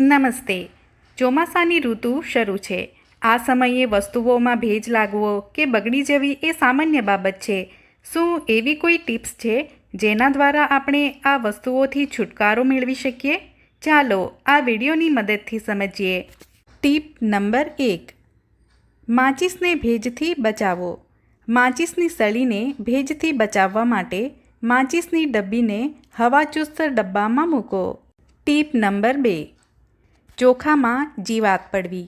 નમસ્તે. ચોમાસાની ઋતુ શરૂ છે. આ સમયે વસ્તુઓમાં ભેજ લાગવો કે બગડી જવી એ સામાન્ય બાબત છે. શું એવી કોઈ ટિપ્સ છે જેના દ્વારા આપણે આ વસ્તુઓથી છુટકારો મેળવી શકીએ? ચાલો આ વિડીયોની મદદથી સમજીએ. Tip number 1. માચિસને ભેજથી બચાવો. માચિસની સળીને ભેજથી બચાવવા માટે માચિસની ડબ્બીને હવાચુસ્ત ડબ્બામાં મૂકો. Tip number 2. ચોખામાં જીવાત પડવી.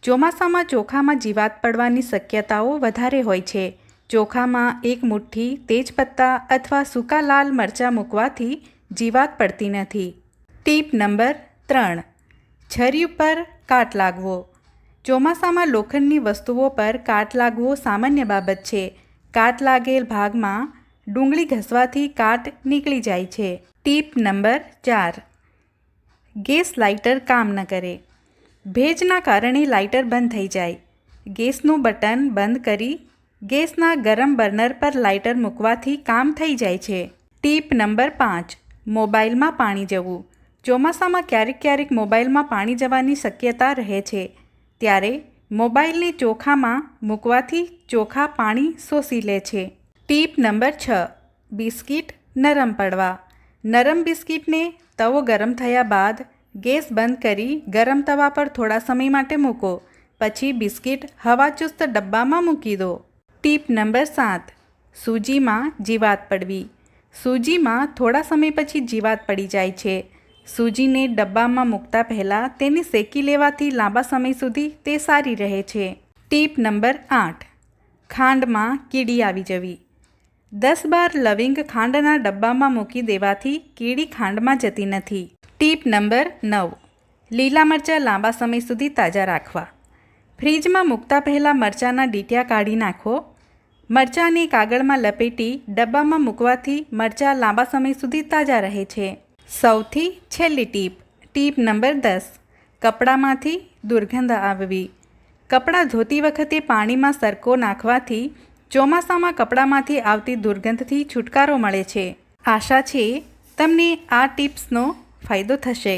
ચોમાસામાં ચોખામાં જીવાત પડવાની શક્યતાઓ વધારે હોય છે. ચોખામાં એક મુઠ્ઠી તેજપત્તા અથવા સૂકા લાલ મરચાં મૂકવાથી જીવાત પડતી નથી. Tip number 3. છરી ઉપર કાટ લાગવો. ચોમાસામાં લોખંડની વસ્તુઓ પર કાટ લાગવો સામાન્ય બાબત છે. કાટ લાગેલ ભાગમાં ડુંગળી ઘસવાથી કાટ નીકળી જાય છે. Tip number 4. ગેસ લાઇટર કામ ન કરે. ભેજના કારણે લાઇટર બંધ થઈ જાય. ગેસનું બટન બંધ કરી ગેસના ગરમ બર્નર પર લાઇટર મૂકવાથી કામ થઈ જાય છે. Tip number 5. મોબાઈલમાં પાણી જવું. ચોમાસામાં ક્યારેક મોબાઈલમાં પાણી જવાની શક્યતા રહે છે. ત્યારે મોબાઈલને ચોખામાં મૂકવાથી ચોખા પાણી શોષી લે છે. Tip number 6. બિસ્કિટ નરમ પડવા. નરમ બિસ્કિટને તવો ગરમ થયા બાદ ગેસ બંધ કરી ગરમ તવા પર થોડા સમય માટે મૂકો. પછી બિસ્કિટ હવાચુસ્ત ડબ્બામાં મૂકી દો. Tip number 7. સૂજીમાં જીવાત પડવી. સૂજીમાં થોડા સમય પછી જીવાત પડી જાય છે. સૂજીને ડબ્બામાં મૂકતા પહેલાં તેને શેકી લેવાથી લાંબા સમય સુધી તે સારી રહે છે. Tip number 8. ખાંડમાં કીડી આવી જવી. 10-12 લવિંગ ખાંડના ડબ્બામાં મૂકી દેવાથી કીડી ખાંડમાં જતી નથી. Tip number 9. લીલા મરચાં લાંબા સમય સુધી તાજા રાખવા. ફ્રીજમાં મૂકતા પહેલાં મરચાંના ડીંટિયા કાઢી નાખો. મરચાંને કાગળમાં લપેટી ડબ્બામાં મૂકવાથી મરચાં લાંબા સમય સુધી તાજા રહે છે. સૌથી છેલ્લી ટીપ. Tip number 10. કપડામાંથી દુર્ગંધ આવવી. કપડાં ધોતી વખતે પાણીમાં સરકો નાખવાથી ચોમાસામાં કપડામાંથી આવતી દુર્ગંધથી છુટકારો મળે છે. આશા છે તમને આ ટિપ્સનો ફાયદો થશે.